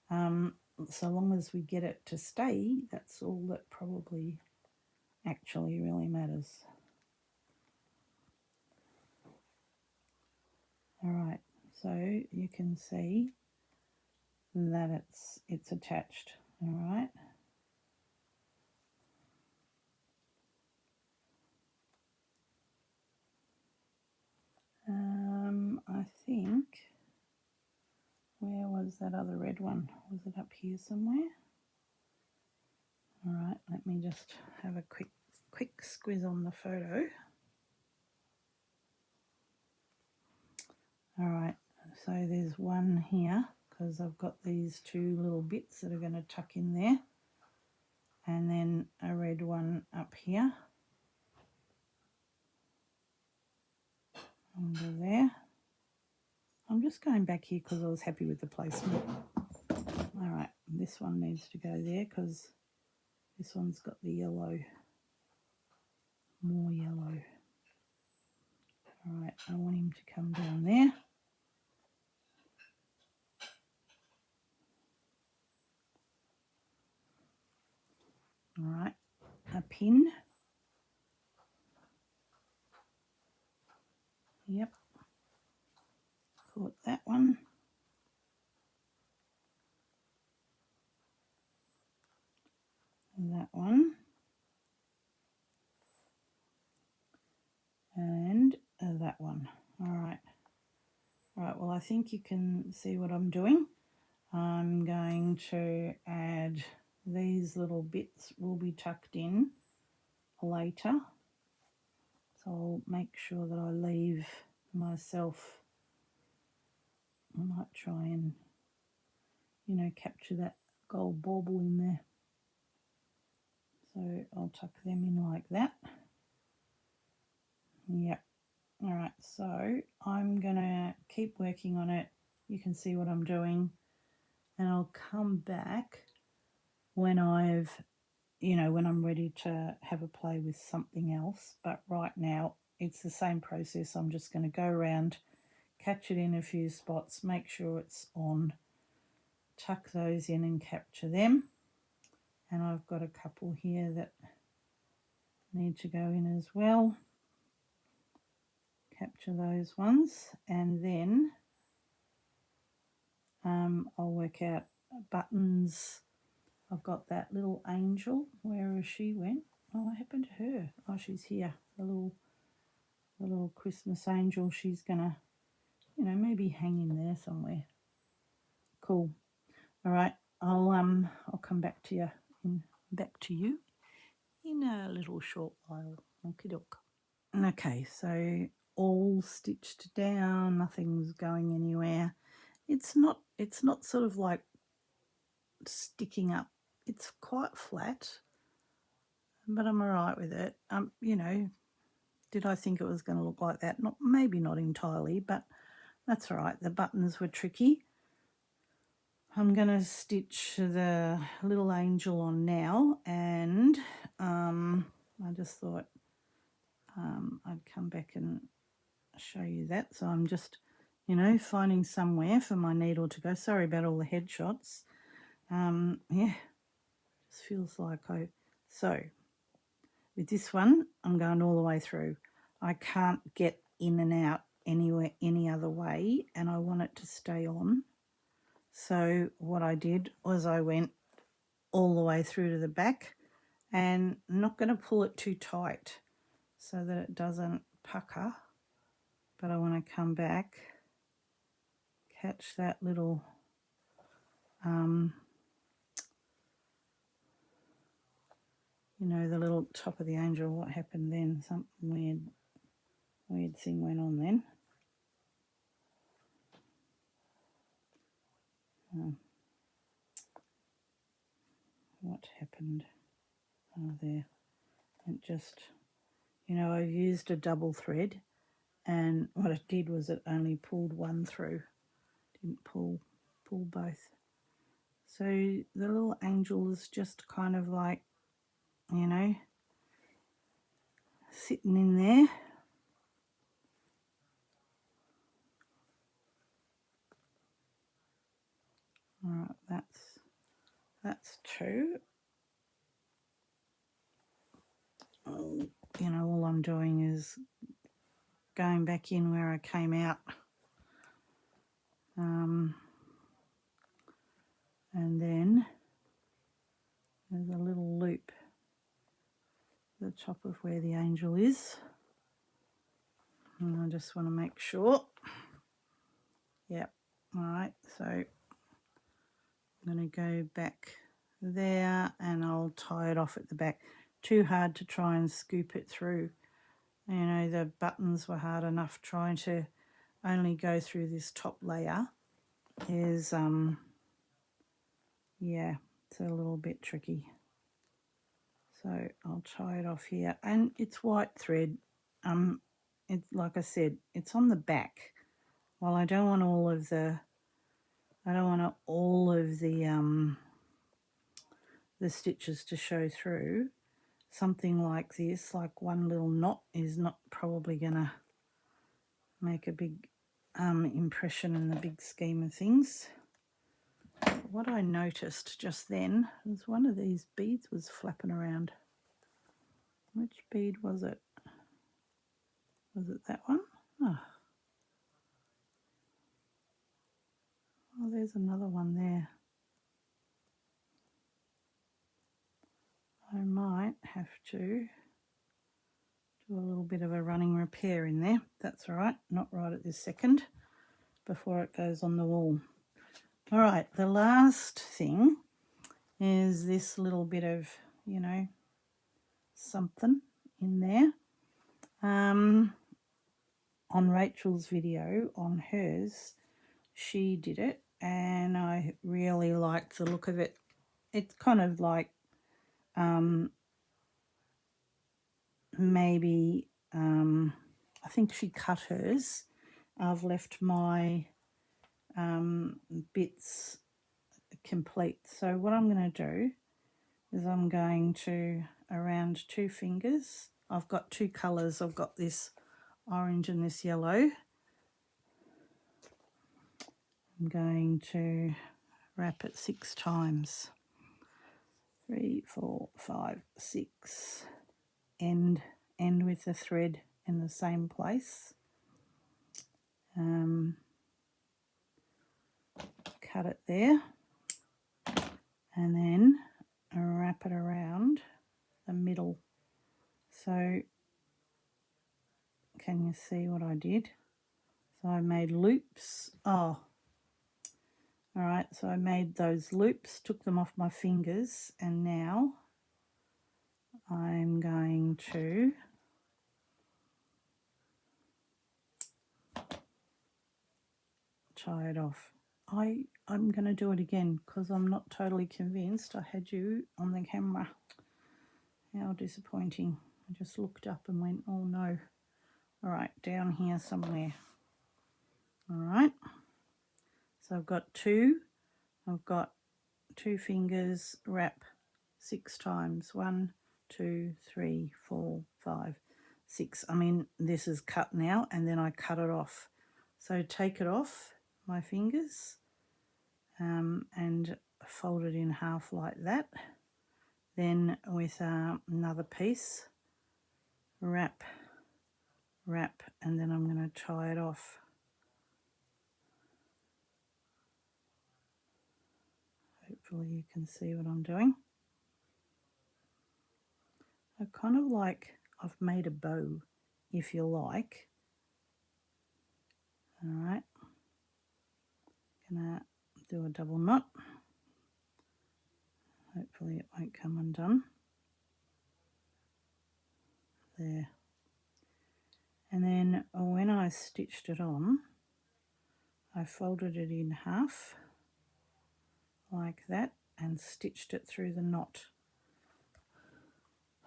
so long as we get it to stay, that's all that probably actually really matters. All right, so you can see that it's attached. All right. I think, where was that other red one? Was it up here somewhere? All right, let me just have a quick squiz on the photo. All right, so there's one here because I've got these two little bits that are going to tuck in there, and then a red one up here under there. I'm just going back here because I was happy with the placement. All right, this one needs to go there because this one's got the yellow, more yellow. All right, I want him to come down there. pin. Yep, caught that one. And that one. And that one. All right. All right, well, I think you can see what I'm doing. I'm going to add these little bits will be tucked in later. So I'll make sure that I leave myself, I might try and, you know, capture that gold bauble in there. So I'll tuck them in like that. Yep. All right, so I'm gonna keep working on it. You can see what I'm doing, and I'll come back when I've, you know, when I'm ready to have a play with something else. But right now it's the same process. I'm just going to go around, catch it in a few spots, make sure it's on, tuck those in and capture them. And I've got a couple here that need to go in as well. Capture those ones, and then I'll work out buttons. I've got that little angel. Where has she went? Oh, what happened to her? Oh, she's here. The little Christmas angel. She's gonna, you know, maybe hang in there somewhere. Cool. All right. I'll come back to you in a little short while. Okie doke. Okay, so all stitched down. Nothing's going anywhere. It's not sort of like sticking up. It's quite flat, but I'm all right with it. You know, did I think it was going to look like that? Maybe not entirely, but that's all right. The buttons were tricky. I'm going to stitch the little angel on now, and I just thought I'd come back and show you that. So I'm just, you know, finding somewhere for my needle to go. Sorry about all the headshots. Yeah, just feels like so with this one, I'm going all the way through. I can't get in and out anywhere any other way, and I want it to stay on. So what I did was I went all the way through to the back, and I'm not going to pull it too tight so that it doesn't pucker, but I want to come back, catch that little you know, the little top of the angel. What happened then? Something weird thing went on then. What happened? Oh, there. It just, you know, I used a double thread, and what it did was it only pulled one through, didn't pull both. So the little angel is just kind of like, you know, sitting in there. All right, that's two. You know, all I'm doing is going back in where I came out. And then there's a little loop at the top of where the angel is. And I just want to make sure. Yep. All right, so I'm going to go back there, and I'll tie it off at the back. Too hard to try and scoop it through. You know, the buttons were hard enough. Trying to only go through this top layer is, yeah, it's a little bit tricky. So I'll tie it off here, and it's white thread. It's like I said, it's on the back. Well, I don't want all of the stitches to show through. Something like this, like one little knot, is not probably gonna make a big impression in the big scheme of things. What I noticed just then was one of these beads was flapping around. Which bead was it? Was it that one? Oh, there's another one there. I might have to do a little bit of a running repair in there. That's all right, not right at this second, before it goes on the wall. All right, the last thing is this little bit of, you know, something in there. On Rachel's video, on hers, she did it, and I really liked the look of it. It's kind of like maybe I think she cut hers. I've left my bits complete. So what I'm going to do is I'm going to, around 2 fingers, I've got 2 colours. I've got this orange and this yellow. I'm going to wrap it 6 times. 3, 4, 5, 6. End with the thread in the same place. Cut it there, and then wrap it around the middle. So can you see what I did? So I made loops. Oh, all right, so I made those loops, took them off my fingers, and now I'm going to tie it off. I'm going to do it again because I'm not totally convinced. I had you on the camera. How disappointing. I just looked up and went, oh no. All right, down here somewhere. All right, so I've got 2 fingers, wrap 6 times. 1, 2, 3, 4, 5, 6. I mean, this is cut now, and then I cut it off. So take it off my fingers and fold it in half like that. Then with another piece, wrap, and then I'm going to tie it off. Hopefully you can see what I'm doing. I kind of like, I've made a bow, if you like. All right, gonna do a double knot. Hopefully it won't come undone. There. And then when I stitched it on, I folded it in half like that and stitched it through the knot.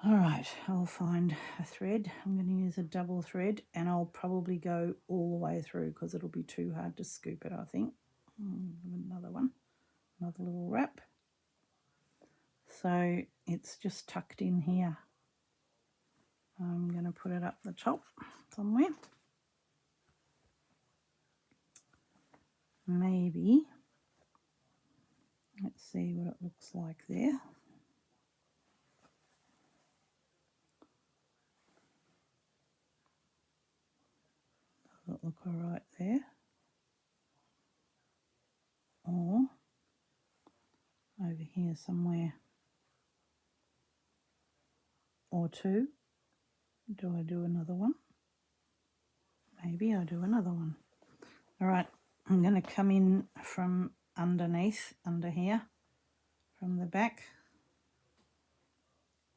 All right, I'll find a thread. I'm going to use a double thread, and I'll probably go all the way through because it'll be too hard to scoop it, I think. Another one, another little wrap. So it's just tucked in here. I'm going to put it up the top somewhere. Maybe. Let's see what it looks like there. Does it look all right there? Or over here somewhere. Or 2. Do I do another one? Maybe I do another one. All right, I'm going to come in from underneath, under here, from the back,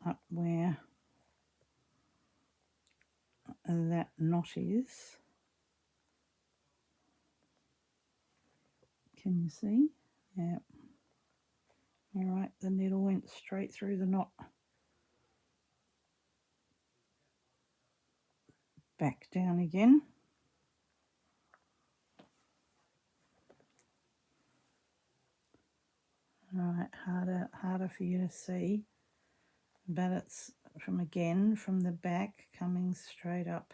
up where that knot is. Can you see? Yeah. All right, the needle went straight through the knot. Back down again. All right, harder for you to see, but it's from the back, coming straight up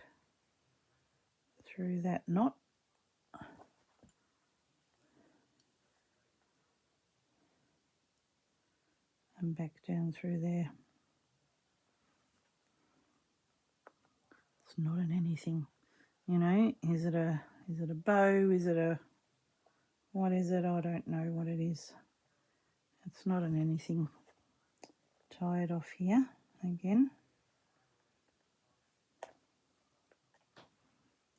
through that knot. And back down through there. It's not in anything. You know, is it a bow? Is it a, what is it? I don't know what it is. It's not in anything. Tie it off here again.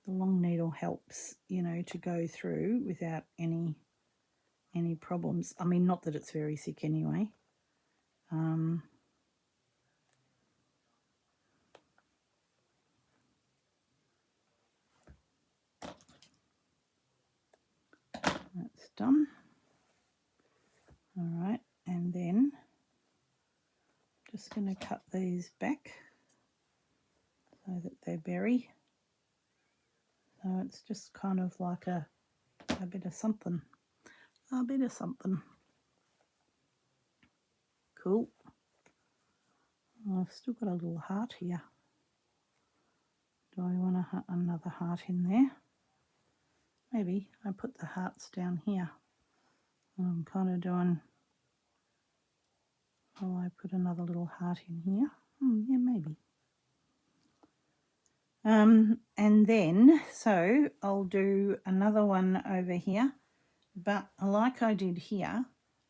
The long needle helps, you know, to go through without any problems. I mean, not that it's very thick anyway. That's done. All right, and then just going to cut these back so that they're berry. So it's just kind of like a bit of something. A bit of something. Cool. I've still got a little heart here. Do I want another heart in there? Maybe. I put the hearts down here. I'm kind of doing, oh, I put another little heart in here. Yeah, maybe. And then, so I'll do another one over here, but like I did here,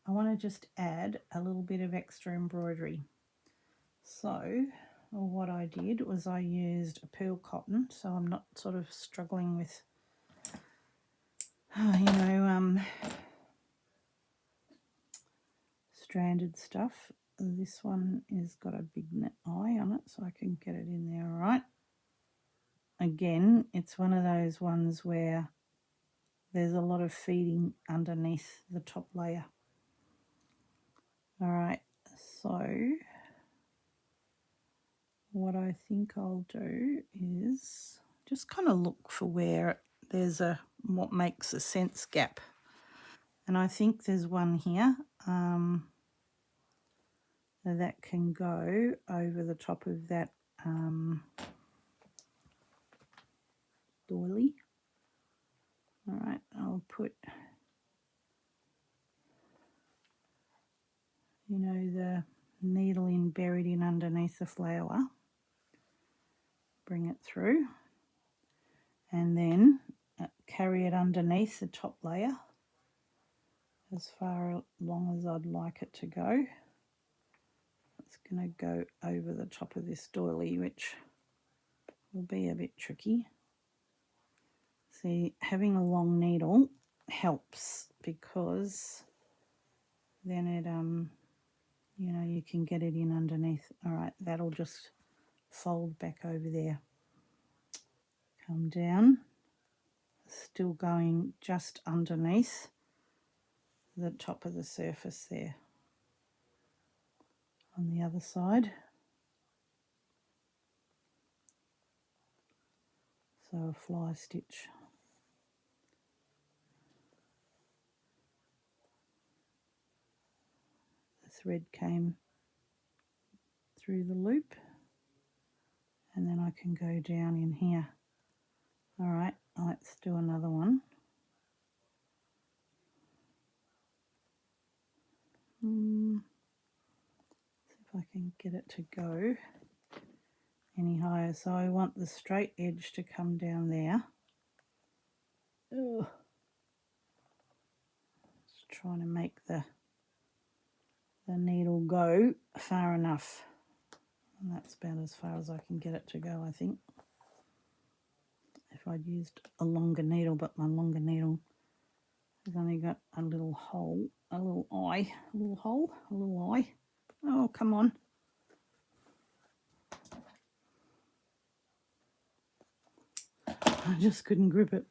I want to just add a little bit of extra embroidery. So what I did was I used a pearl cotton, so I'm not sort of struggling with, you know, stranded stuff. This one has got a big eye on it, so I can get it in there all right. Again, it's one of those ones where there's a lot of feeding underneath the top layer. All right, so what I think I'll do is just kind of look for where there's what makes a sense gap. And I think there's one here that can go over the top of that doily. All right, I'll put, you know, the needle buried in underneath the flower. Bring it through and then carry it underneath the top layer as far along as I'd like it to go. It's going to go over the top of this doily, which will be a bit tricky. See, having a long needle helps because then it, you know, you can get it in underneath. All right, that'll just fold back over there. Come down, still going just underneath the top of the surface there. On the other side. So a fly stitch. The thread came through the loop and then I can go down in here. All right, let's do another one. See if I can get it to go any higher. So I want the straight edge to come down there. Ugh. Just trying to make the needle go far enough. And that's about as far as I can get it to go, I think. If I'd used a longer needle, but my longer needle has only got a little hole, a little eye, a little hole, a little eye. Oh, come on. I just couldn't grip it.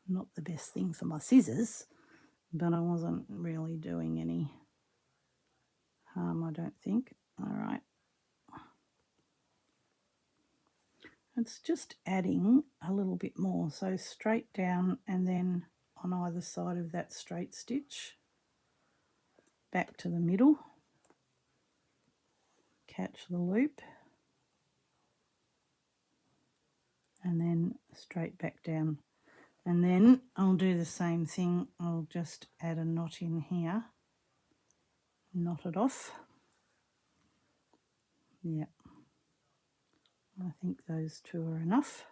Not the best thing for my scissors, but I wasn't really doing any harm, I don't think. All right. It's just adding a little bit more. So straight down and then on either side of that straight stitch, back to the middle, catch the loop, and then straight back down. And then I'll do the same thing. I'll just add a knot in here, knot it off, Yeah, I think those two are enough.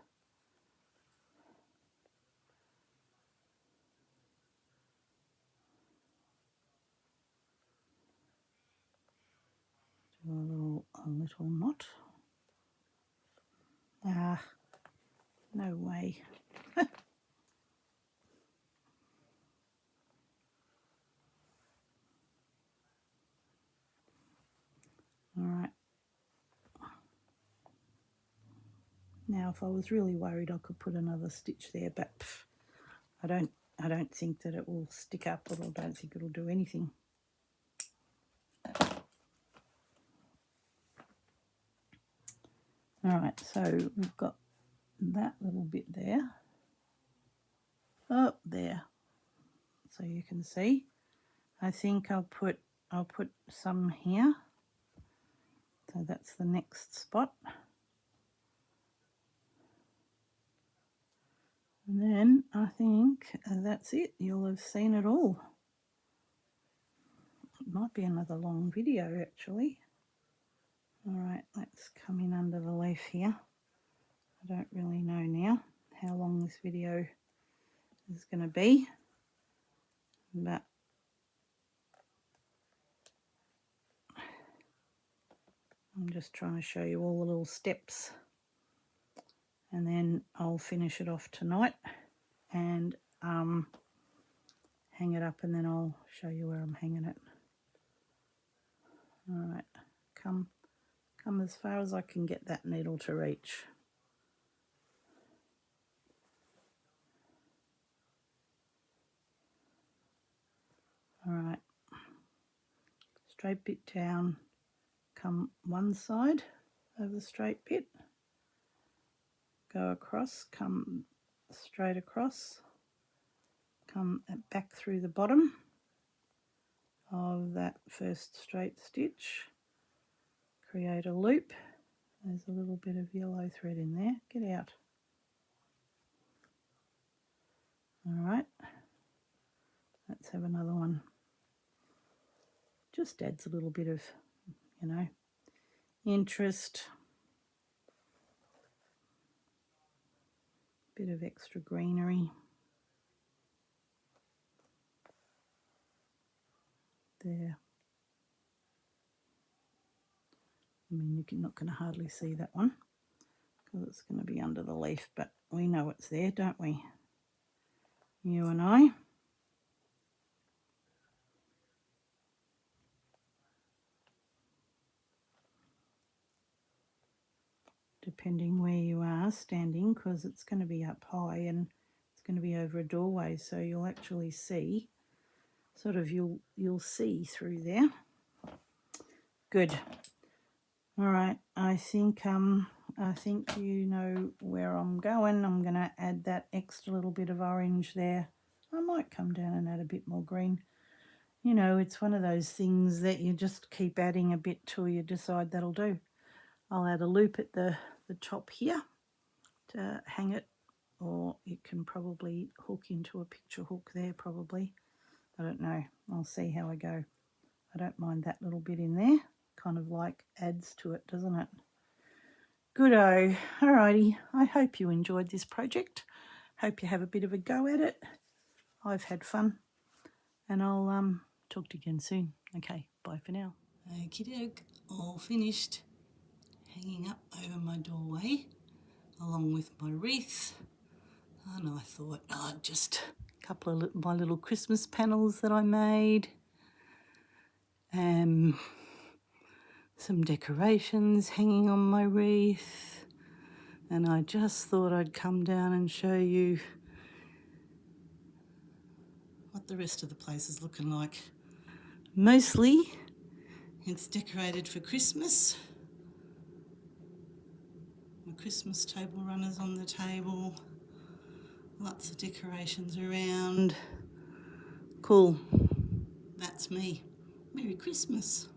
Do a little knot. Ah, no way. All right. Now, if I was really worried, I could put another stitch there, but I don't think that it will stick up, or I don't think it'll do anything. All right, so we've got that little bit there. Up there, so you can see. I think I'll put some here. So that's the next spot. And then I think that's it. You'll have seen it all. It might be another long video actually. All right, let's come in under the leaf here. I don't really know now how long this video is going to be, but I'm just trying to show you all the little steps, and then I'll finish it off tonight and hang it up, and then I'll show you where I'm hanging it. All right, come as far as I can get that needle to reach. All right, straight bit down, come one side of the straight bit, go across, come straight across, come back through the bottom of that first straight stitch, create a loop. There's a little bit of yellow thread in there, get out. All right, let's have another one. Just adds a little bit of, you know, interest, bit of extra greenery. There. I mean, you're not going to hardly see that one because it's going to be under the leaf, but we know it's there, don't we? You and I. Depending where you are standing, because it's going to be up high and it's going to be over a doorway, so you'll actually see, sort of you'll see through there. Good. All right, I think you know where I'm going. I'm going to add that extra little bit of orange there. I might come down and add a bit more green. You know, it's one of those things that you just keep adding a bit till you decide that'll do. I'll add a loop at the top here to hang it, or you can probably hook into a picture hook there probably. I don't know. I'll see how I go. I don't mind that little bit in there. Kind of like adds to it, doesn't it? Good-o. Alrighty. I hope you enjoyed this project. Hope you have a bit of a go at it. I've had fun. And I'll talk to you again soon. Okay, bye for now. Okie doke, all finished. Hanging up over my doorway along with my wreath. And I thought, just a couple of my little Christmas panels that I made. Some decorations hanging on my wreath. And I just thought I'd come down and show you what the rest of the place is looking like. Mostly it's decorated for Christmas. My Christmas table runners on the table. Lots of decorations around. Cool. That's me. Merry Christmas.